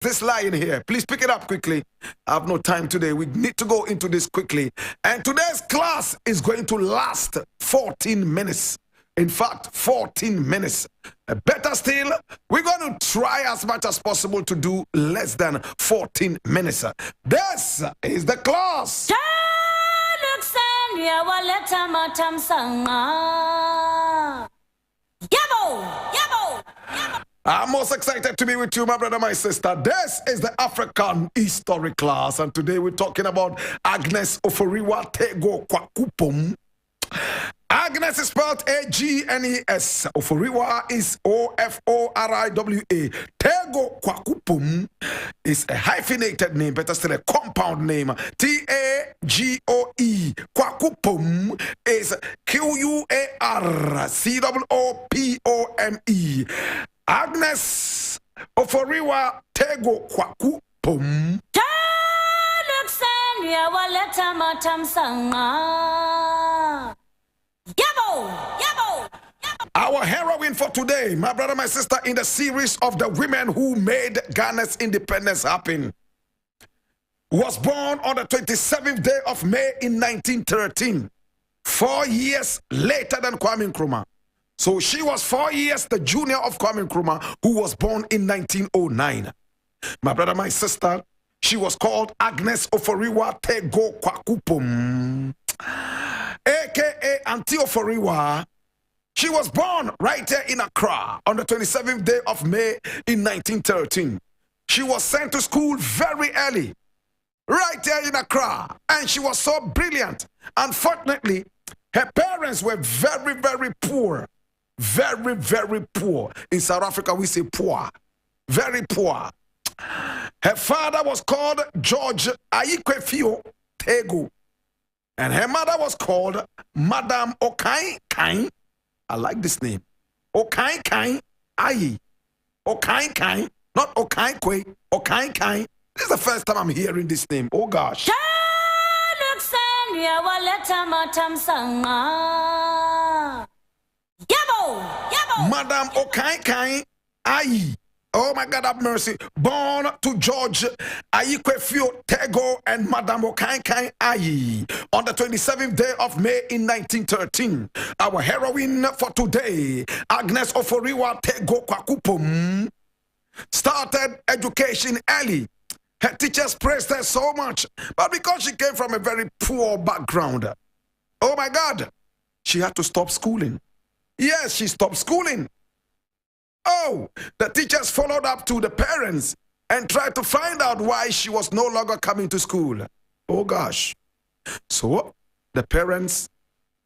this line here. Please pick it up quickly. I have no time today. We need to go into this quickly. And today's class is going to last 14 minutes. In fact, 14 minutes. Better still, we're going to try as much as possible to do less than 14 minutes. This is the class. I'm most excited to be with you, my brother, my sister. This is the African History class, and today we're talking about Agnes Oforiwa Tagoe-Quarcoopome. Agnes is spelled A-G-N-E-S. Oforiwa is O-F-O-R-I-W-A. Tagoe-Quarcoopome is a hyphenated name, better still a compound name. T-A-G-O-E. Quarcoopome is Q-U-A-R-C-O-O-P-O-M-E. Agnes Oforiwa Tagoe-Quarcoopome. Our heroine for today, my brother, my sister, in the series of the women who made Ghana's independence happen, was born on the 27th day of May in 1913, 4 years later than Kwame Nkrumah. So she was 4 years the junior of Kwame Nkrumah, who was born in 1909. My brother, my sister, she was called Agnes Oforiwa Tagoe-Quarcoopome, aka Auntie Oforiwa. She was born right here in Accra on the 27th day of May in 1913. She was sent to school very early, right here in Accra, and she was so brilliant. Unfortunately, her parents were very, very poor. Very, very poor. In South Africa, we say poor. Very poor. Her father was called George Ayikwefio Tagoe, and her mother was called Madame Okain. I like this name. Okain Ayi. Okain, not Okain, Okain. This is the first time I'm hearing this name. Oh gosh. Madame Okain Ayi. Oh my God, have mercy. Born to George Ayikwefio Tagoe and Madame Okain Ayi on the 27th day of May in 1913. Our heroine for today, Agnes Oforiwa Tagoe-Quarcoopome, started education early. Her teachers praised her so much, but because she came from a very poor background, oh my God, she had to stop schooling. Yes, she stopped schooling. Oh, the teachers followed up to the parents and tried to find out why she was no longer coming to school. Oh gosh. So the parents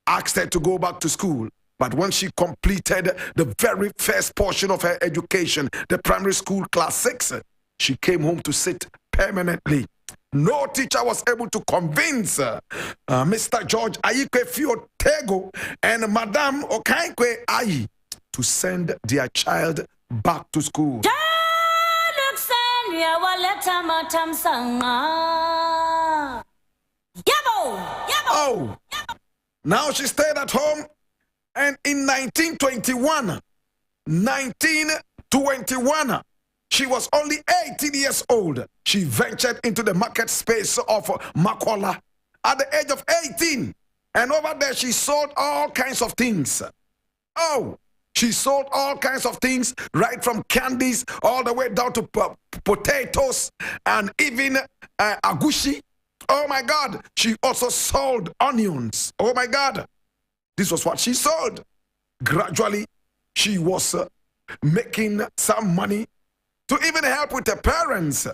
asked her to go back to school. But when she completed the very first portion of her education, the primary school class 6, she came home to sit permanently. No teacher was able to convince Mr. George Ayikwefio Tagoe and Madame Okain Ayi to send their child back to school. Oh, now she stayed at home, and in 1921, she was only 18 years old. She ventured into the market space of Makola at the age of 18, and over there she sold all kinds of things. Oh, she sold all kinds of things, right from candies all the way down to potatoes and even agushi. Oh my God, she also sold onions. Oh my God, this was what she sold. Gradually, she was making some money to even help with her parents'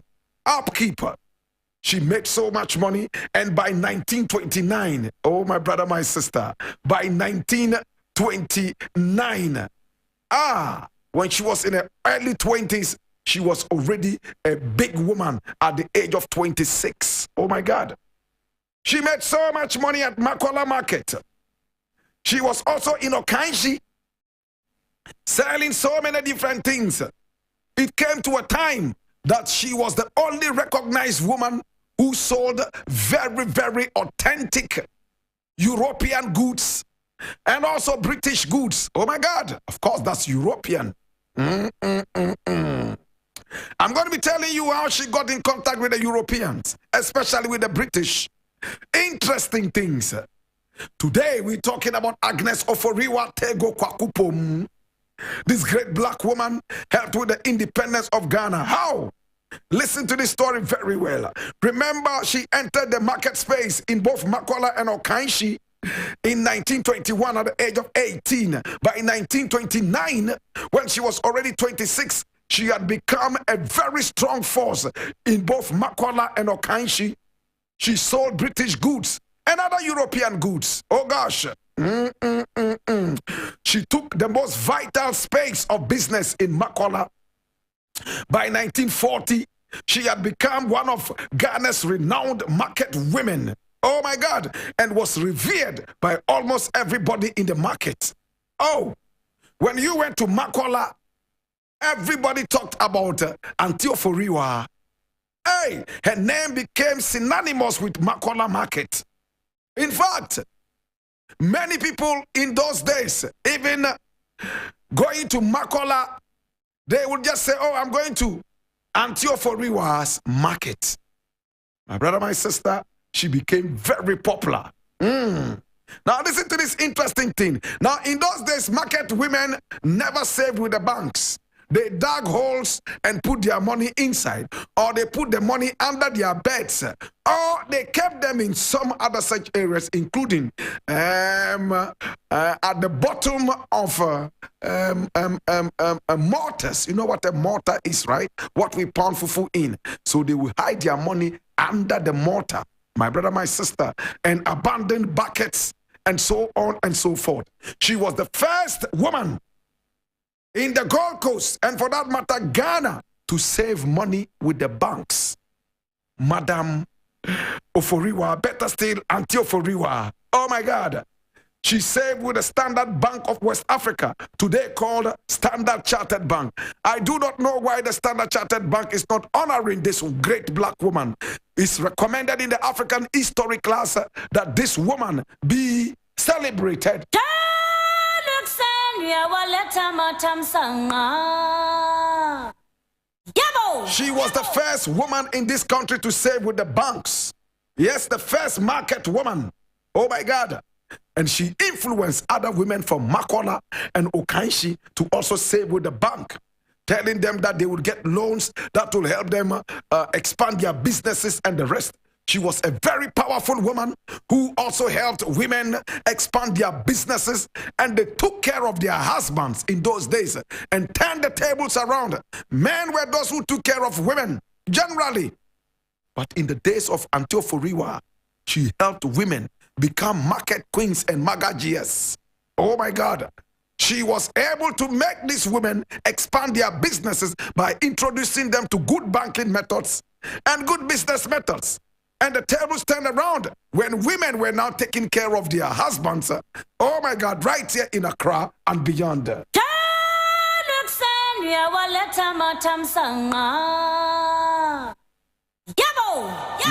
upkeep. She made so much money, and by 1929, oh my brother, my sister, by 1929, when she was in her early 20s, she was already a big woman at the age of 26. Oh my God. She made so much money at Makola Market. She was also in Okanshi, selling so many different things. It came to a time that she was the only recognized woman who sold very, very authentic European goods and also British goods. Oh my God, of course, that's European. I'm going to be telling you how she got in contact with the Europeans, especially with the British. Interesting things. Today, we're talking about Agnes Oforiwa Tagoe-Quarcoopome. This great black woman helped with the independence of Ghana. How? Listen to this story very well. Remember, she entered the market space in both Makola and Okanshi in 1921 at the age of 18. By 1929, when she was already 26, she had become a very strong force in both Makola and Okanshi. She sold British goods and other European goods. Oh gosh. She took the most vital space of business in Makola. By 1940, she had become one of Ghana's renowned market women. Oh my God. And was revered by almost everybody in the market. Oh, when you went to Makola, everybody talked about Auntie Oforiwa. Hey, her name became synonymous with Makola market. In fact, many people in those days, even going to Makola, they would just say, oh, I'm going to Auntie Oforiwa's market. My brother, my sister, she became very popular. Now listen to this interesting thing. Now in those days, market women never saved with the banks. They dug holes and put their money inside, or they put the money under their beds, or they kept them in some other such areas, including at the bottom of mortars. You know what a mortar is, right? What we pound fufu in. So they will hide their money under the mortar, my brother, my sister, and abandon buckets and so on and so forth. She was the first woman in the Gold Coast, and for that matter, Ghana, to save money with the banks. Madam Oforiwa, better still, Auntie Oforiwa. Oh my God. She saved with the Standard Bank of West Africa, today called Standard Chartered Bank. I do not know why the Standard Chartered Bank is not honoring this great black woman. It's recommended in the African history class that this woman be celebrated. She was the first woman in this country to save with the banks. Yes, the first market woman. Oh my God. And she influenced other women from Makola and Okanshi to also save with the bank, telling them that they would get loans that will help them expand their businesses and the rest. She was a very powerful woman who also helped women expand their businesses, and they took care of their husbands in those days and turned the tables around. Men were those who took care of women generally. But in the days of Auntie Oforiwa, she helped women become market queens and magagias. Oh my God. She was able to make these women expand their businesses by introducing them to good banking methods and good business methods. And the tables turned around when women were now taking care of their husbands. Oh my God, right here in Accra and beyond.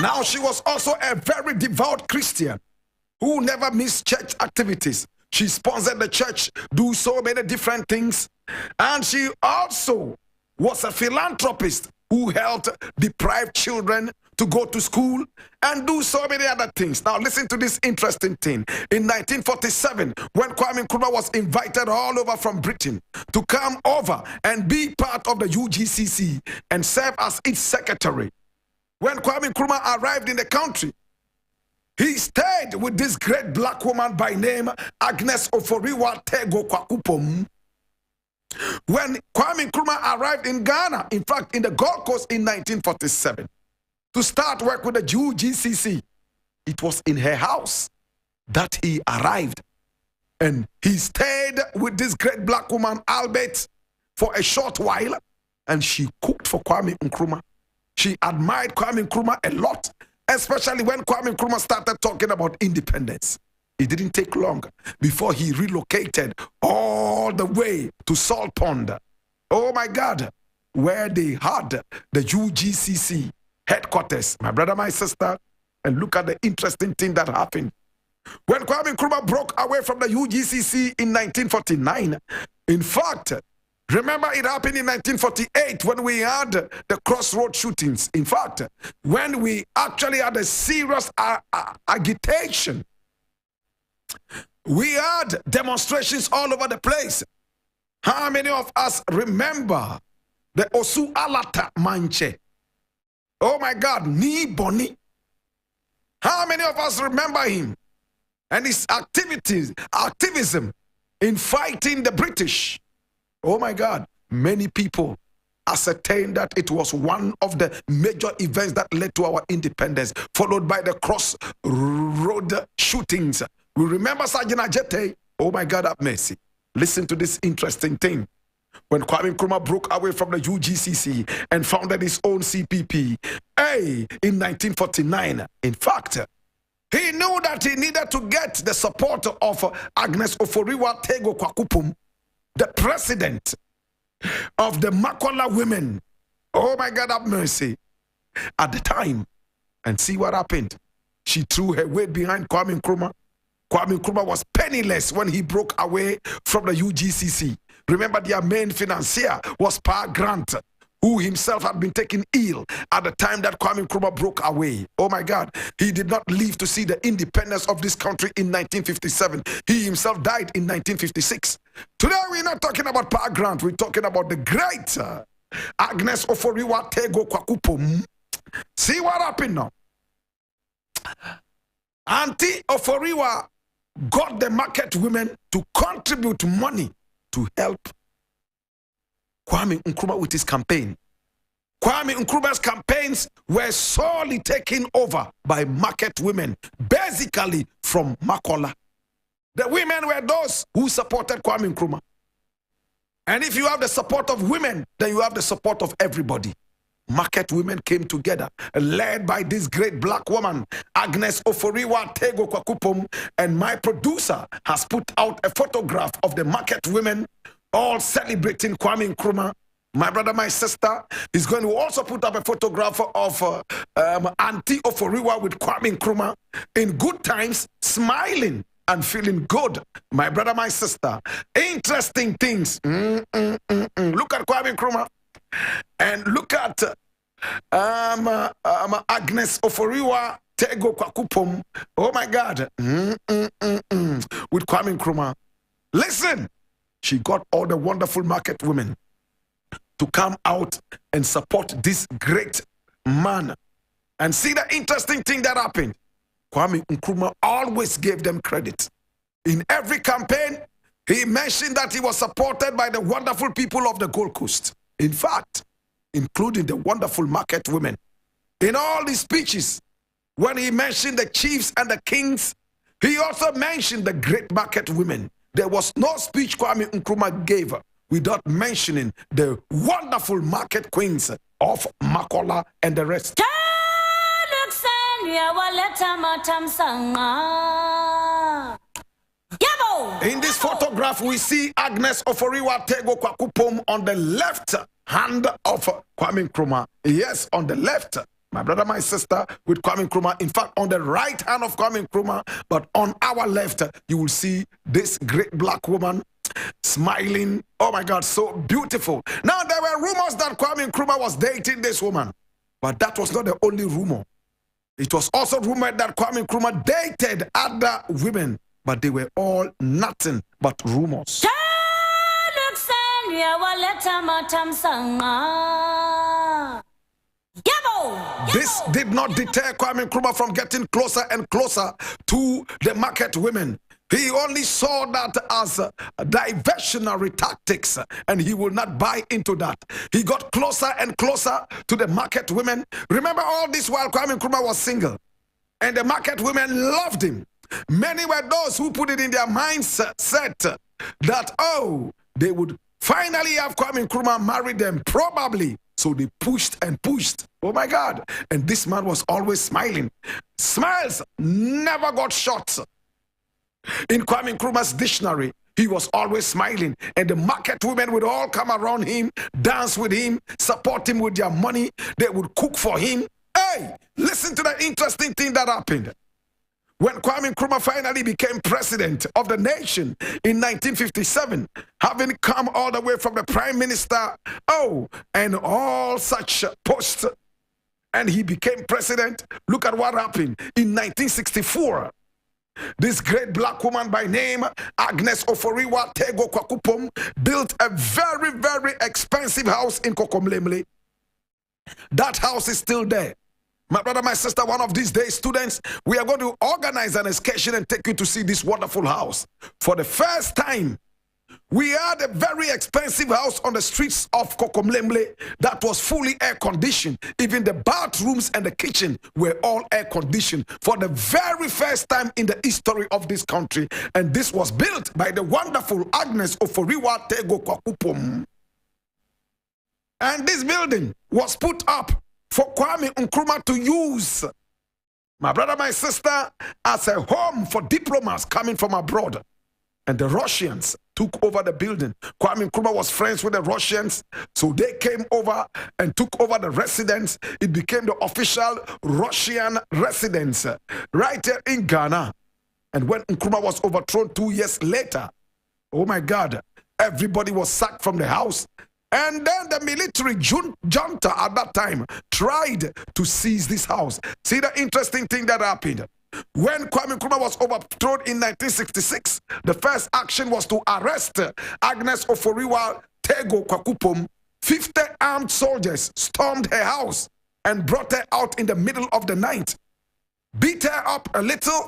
Now she was also a very devout Christian who never missed church activities. She sponsored the church, do so many different things. And she also was a philanthropist who helped deprived children to go to school and do so many other things. Now listen to this interesting thing. In 1947, when Kwame Nkrumah was invited all over from Britain to come over and be part of the UGCC and serve as its secretary, when Kwame Nkrumah arrived in the country, he stayed with this great black woman by name Agnes Oforiwa Tagoe-Quarcoopome. When Kwame Nkrumah arrived in Ghana, in fact in the Gold Coast in 1947, to start work with the UGCC, it was in her house that he arrived. And he stayed with this great black woman, Albert, for a short while. And she cooked for Kwame Nkrumah. She admired Kwame Nkrumah a lot, especially when Kwame Nkrumah started talking about independence. It didn't take long before he relocated all the way to Salt Pond. Oh my God, where they had the UGCC headquarters, my brother, my sister. And look at the interesting thing that happened. When Kwame Nkrumah broke away from the UGCC in 1949, in fact, Remember, it happened in 1948 when we had the crossroad shootings. In fact, when we actually had a serious agitation, we had demonstrations all over the place. How many of us remember the Osu Alata Manche? Oh my God, Ni Boni. How many of us remember him and his activism in fighting the British? Oh my God, many people ascertained that it was one of the major events that led to our independence, followed by the crossroad shootings. We remember Sergeant Ajete. Oh my God, have mercy. Listen to this interesting thing. When Kwame Nkrumah broke away from the UGCC and founded his own CPP, in 1949, in fact, he knew that he needed to get the support of Agnes Oforiwa Tagoe-Quarcoopome, the president of the Makola women. Oh my God, have mercy. At the time, and see what happened. She threw her weight behind Kwame Nkrumah. Kwame Nkrumah was penniless when he broke away from the UGCC. Remember, their main financier was Pa Grant, who himself had been taken ill at the time that Kwame Nkrumah broke away. Oh my God, he did not live to see the independence of this country in 1957. He himself died in 1956. Today, we're not talking about Pa Grant. We're talking about the great Agnes Oforiwa Tagoe-Quarcoopome. See what happened now? Auntie Oforiwa got the market women to contribute money to help Kwame Nkrumah with his campaign. Kwame Nkrumah's campaigns were solely taken over by market women, basically from Makola. The women were those who supported Kwame Nkrumah. And if you have the support of women, then you have the support of everybody. Market women came together, led by this great black woman, Agnes Oforiwa Tagoe-Quarcoopome, and my producer has put out a photograph of the market women all celebrating Kwame Nkrumah. My brother, my sister, is going to also put up a photograph of Auntie Oforiwa with Kwame Nkrumah in good times, smiling and feeling good. My brother, my sister, interesting things. Look at Kwame Nkrumah. And look at Agnes Oforiwa Tagoe-Quarcoopome. Oh my God. With Kwame Nkrumah. Listen, she got all the wonderful market women to come out and support this great man. And see the interesting thing that happened. Kwame Nkrumah always gave them credit. In every campaign, he mentioned that he was supported by the wonderful people of the Gold Coast. In fact, including the wonderful market women. In all these speeches, when he mentioned the chiefs and the kings, he also mentioned the great market women. There was no speech Kwame Nkrumah gave without mentioning the wonderful market queens of Makola and the rest. In this photograph, we see Agnes Oforiwa Tagoe-Quarcoopome on the left hand of Kwame Nkrumah. Yes, on the left, my brother, my sister, with Kwame Nkrumah. In fact, on the right hand of Kwame Nkrumah, but on our left, you will see this great black woman smiling. Oh my God, so beautiful. Now, there were rumors that Kwame Nkrumah was dating this woman, but that was not the only rumor. It was also rumored that Kwame Nkrumah dated other women, but they were all nothing but rumors. This did not deter Kwame Nkrumah from getting closer and closer to the market women. He only saw that as diversionary tactics, and he will not buy into that. He got closer and closer to the market women. Remember, all this while Kwame Nkrumah was single, and the market women loved him. Many were those who put it in their mindset that, oh, they would finally have Kwame Nkrumah marry them, probably. So they pushed and pushed. Oh my God. And this man was always smiling. Smiles never got shot. In Kwame Nkrumah's dictionary, he was always smiling. And the market women would all come around him, dance with him, support him with their money. They would cook for him. Hey, listen to the interesting thing that happened. when Kwame Nkrumah finally became president of the nation in 1957, having come all the way from the prime minister, and all such posts, and he became president. Look at what happened in 1964. This great black woman by name Agnes Oforiwa Tagoe-Quarcoopome built a very, very expensive house in Kokomlemle. That house is still there. My brother, my sister, one of these days, students, we are going to organize an excursion and take you to see this wonderful house. For the first time, we had a very expensive house on the streets of Kokomlemle that was fully air-conditioned. Even the bathrooms and the kitchen were all air-conditioned for the very first time in the history of this country. And this was built by the wonderful Agnes Oforiwa Tagoe-Quarcoopome. And this building was put up for Kwame Nkrumah to use, my brother, my sister, as a home for diplomats coming from abroad. And the Russians took over the building. Kwame Nkrumah was friends with the Russians, so they came over and took over the residence. It became the official Russian residence right here in Ghana. And when Nkrumah was overthrown 2 years later, oh my God, everybody was sacked from the house. And then the military junta at that time tried to seize this house. See the interesting thing that happened. When Kwame Nkrumah was overthrown in 1966, the first action was to arrest Agnes Oforiwa Tagoe-Quarcoopome. 50 armed soldiers stormed her house and brought her out in the middle of the night, beat her up a little,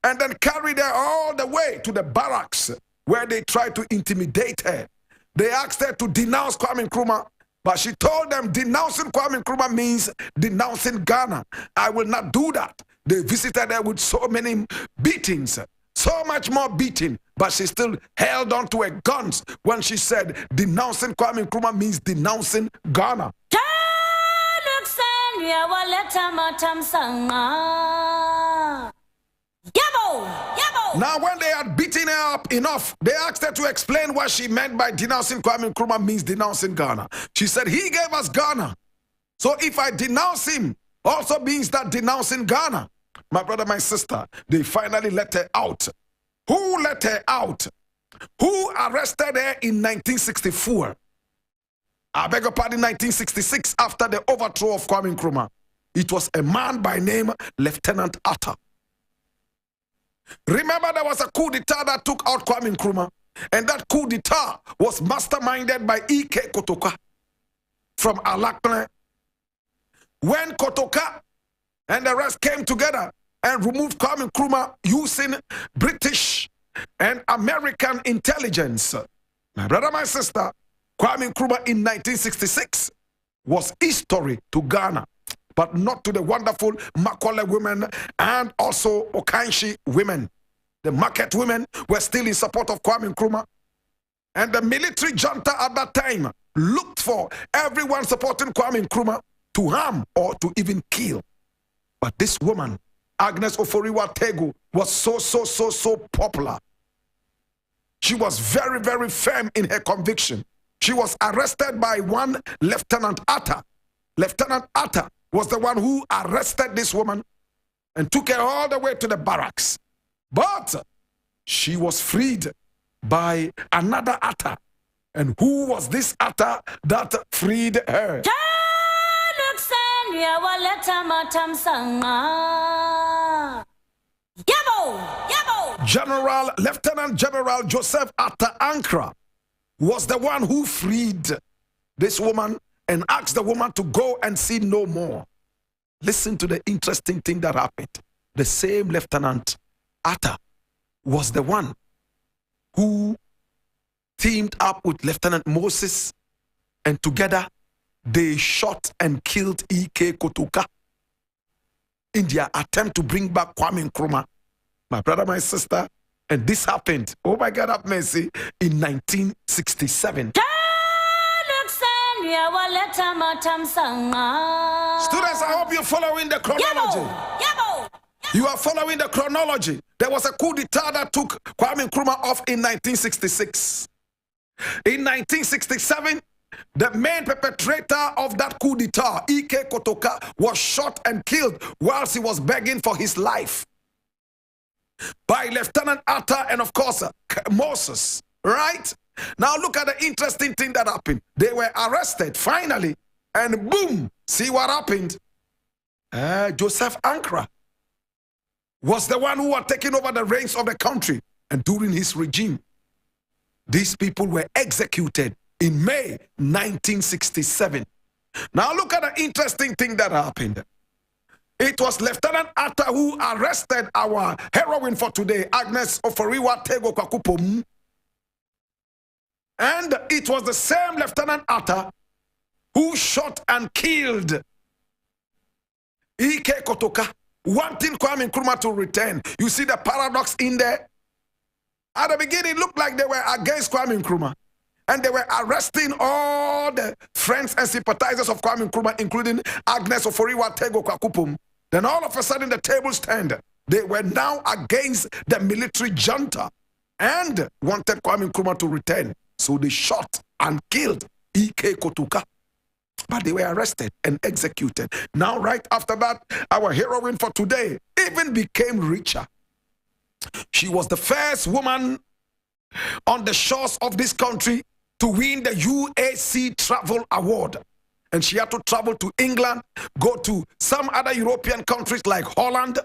and then carried her all the way to the barracks where they tried to intimidate her. They asked her to denounce Kwame Nkrumah, but she told them denouncing Kwame Nkrumah means denouncing Ghana. I will not do that. They visited her with so many beatings, so much more beating, but she still held on to her guns when she said denouncing Kwame Nkrumah means denouncing Ghana. Now, when they had beaten her up enough, they asked her to explain what she meant by denouncing Kwame Nkrumah means denouncing Ghana. She said, he gave us Ghana. So if I denounce him, also means that denouncing Ghana. My brother, my sister, they finally let her out. Who let her out? Who arrested her in 1964? I beg your pardon, 1966, after the overthrow of Kwame Nkrumah. It was a man by name Lieutenant Atta. Remember, there was a coup d'etat that took out Kwame Nkrumah, and that coup d'etat was masterminded by E.K. Kotoka from Alakle. When Kotoka and the rest came together and removed Kwame Nkrumah using British and American intelligence, my brother, my sister, Kwame Nkrumah in 1966 was history to Ghana, but not to the wonderful Macaulay women and also Okanshi women. The market women were still in support of Kwame Nkrumah. And the military junta at that time looked for everyone supporting Kwame Nkrumah to harm or to even kill. But this woman, Agnes Oforiwa Tagoe, was so popular. She was very, very firm in her conviction. She was arrested by one Lieutenant Atta. Lieutenant Atta was the one who arrested this woman and took her all the way to the barracks. But she was freed by another Atta. And who was this Atta that freed her? Lieutenant General Joseph Atta Ankara was the one who freed this woman and asked the woman to go and sin no more. Listen to the interesting thing that happened. The same Lieutenant Atta was the one who teamed up with Lieutenant Moses, and together they shot and killed E.K. Kotoka in their attempt to bring back Kwame Nkrumah. My brother, my sister, and this happened, oh my God, have mercy, in 1967. Students, I hope you're following the chronology. You are following the chronology. There was a coup d'etat that took Kwame Nkrumah off in 1966. In 1967, the main perpetrator of that coup d'etat, E.K. Kotoka, was shot and killed whilst he was begging for his life. by Lieutenant Atta and of course Moses, right? Now look at the interesting thing that happened. They were arrested finally, and boom, see what happened? Joseph Ankara was the one who was taking over the reins of the country, and during his regime, these people were executed in May 1967. Now look at the interesting thing that happened. It was Lieutenant Atta who arrested our heroine for today, Agnes Oforiwa Tagoe-Quarcoopome. And it was the same Lieutenant Atta who shot and killed Ike Kotoka, wanting Kwame Nkrumah to return. You see the paradox in there? At the beginning, it looked like they were against Kwame Nkrumah, and they were arresting all the friends and sympathizers of Kwame Nkrumah, including Agnes Oforiwa Tagoe-Quarcoopome. Then all of a sudden, the tables turned. They were now against the military junta and wanted Kwame Nkrumah to return. So they shot and killed Ike Kotoka. But they were arrested and executed. Now, right after that, our heroine for today even became richer. She was the first woman on the shores of this country to win the UAC Travel Award. And she had to travel to England, go to some other European countries like Holland,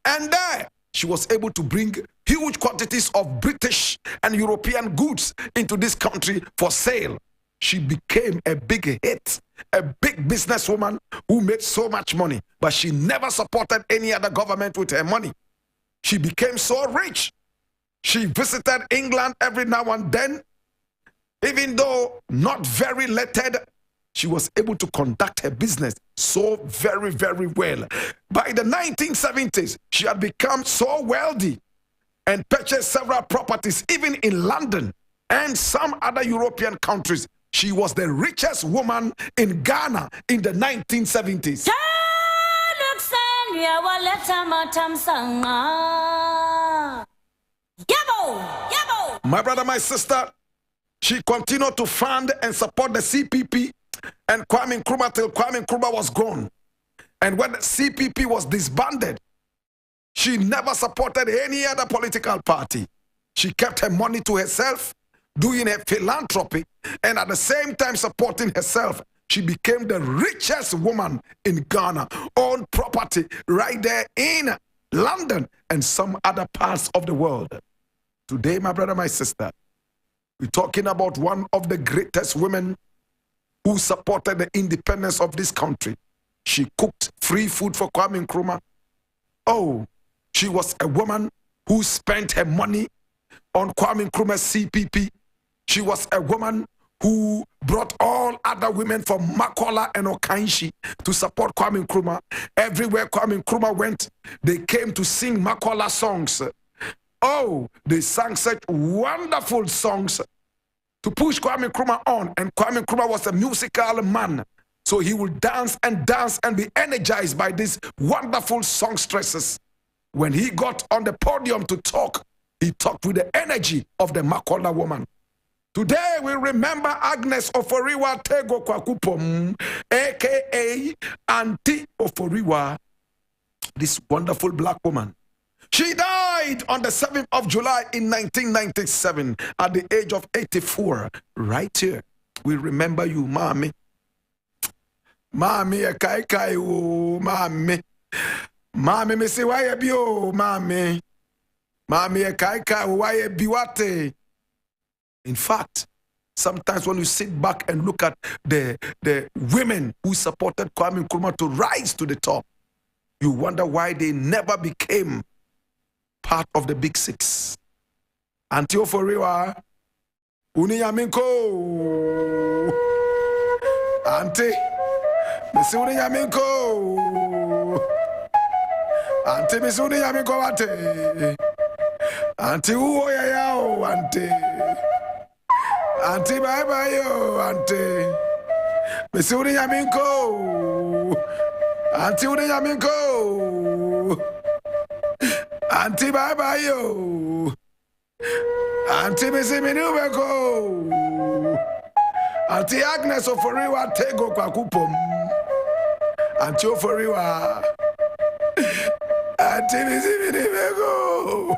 and there she was able to bring huge quantities of British and European goods into this country for sale. She became a big hit, a big businesswoman who made so much money, but she never supported any other government with her money. She became so rich. She visited England every now and then. Even though not very lettered, she was able to conduct her business so very, very well. By the 1970s, she had become so wealthy and purchased several properties, even in London and some other European countries. She was the richest woman in Ghana in the 1970s. My brother, my sister, she continued to fund and support the CPP and Kwame Nkrumah till Kwame Nkrumah was gone. And when the CPP was disbanded, she never supported any other political party. She kept her money to herself, doing her philanthropy, and at the same time supporting herself. She became the richest woman in Ghana, owned property right there in London and some other parts of the world. Today, my brother, my sister, we're talking about one of the greatest women who supported the independence of this country. She cooked free food for Kwame Nkrumah. Oh, she was a woman who spent her money on Kwame Nkrumah's CPP. She was a woman who brought all other women from Makola and Okanshi to support Kwame Nkrumah. Everywhere Kwame Nkrumah went, they came to sing Makola songs. Oh, they sang such wonderful songs to push Kwame Nkrumah on. And Kwame Nkrumah was a musical man. So he would dance and be energized by these wonderful songstresses. When he got on the podium to talk, he talked with the energy of the Makola woman. Today we remember Agnes Oforiwa Tagoe-Quarcoopome, aka Auntie Oforiwa, this wonderful black woman. She died on the 7th of July in 1997 at the age of 84. Right here, we remember you, Mami. Mami, kai o, Mami. Mami, me say why be o, Mami. Mami, kai why be wate. In fact, sometimes when you sit back and look at the women who supported Kwame Nkrumah to rise to the top, you wonder why they never became part of the Big Six. Auntie Oforiwa, Uniyaminko. Auntie, Miss Uniyaminko. Auntie, Miss Uniyaminko, Auntie. Auntie, who are you, Auntie? Auntie, bye bye, yo, Auntie. Miss Uniyaminko. Auntie Uniyaminko. Auntie, bye bye, yo. Auntie, Miss Minubeko. Auntie Agnes Oforiwa Tagoe-Quarcoopome. Auntie Oforiwa. Auntie Oforiwa.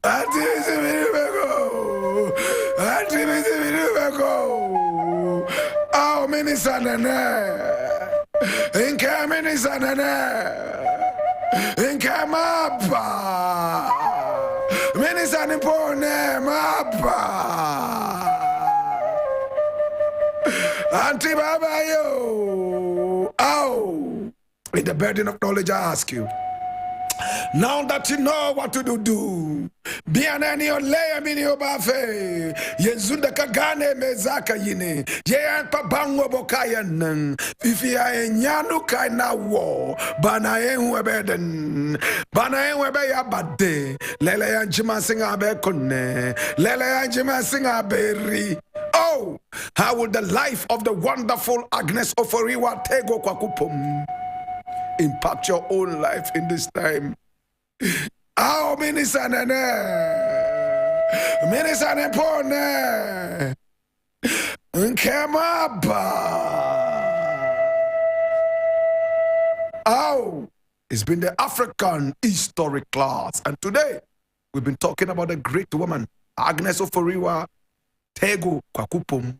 Auntie Oforiwa. Auntie Oforiwa. Oh, Minister Nana. Inka Minister Nana. Inka Mapa. Minister Nipone Mapa. Auntie Baba yo. Oh. In the burden of knowledge, I ask you. Now that you know what to do, be an any layer mini obafe, Yezunda Kagane Mezaka yine, Yan Pabango Bokayan, if you are in Yanu Kaina war, Banaen Webeden, Banaen Webeya Bade, Lele Jima Singa Bekone, Lele Jima Singa Berry. Oh, how would the life of the wonderful Agnes Oforiwa Tagoe-Quarcoopome impact your own life in this time? How Minister Nepone Nkemaba. Oh, it's been the African history class, and today we've been talking about the great woman Agnes Oforiwa Tagoe-Quarcoopome.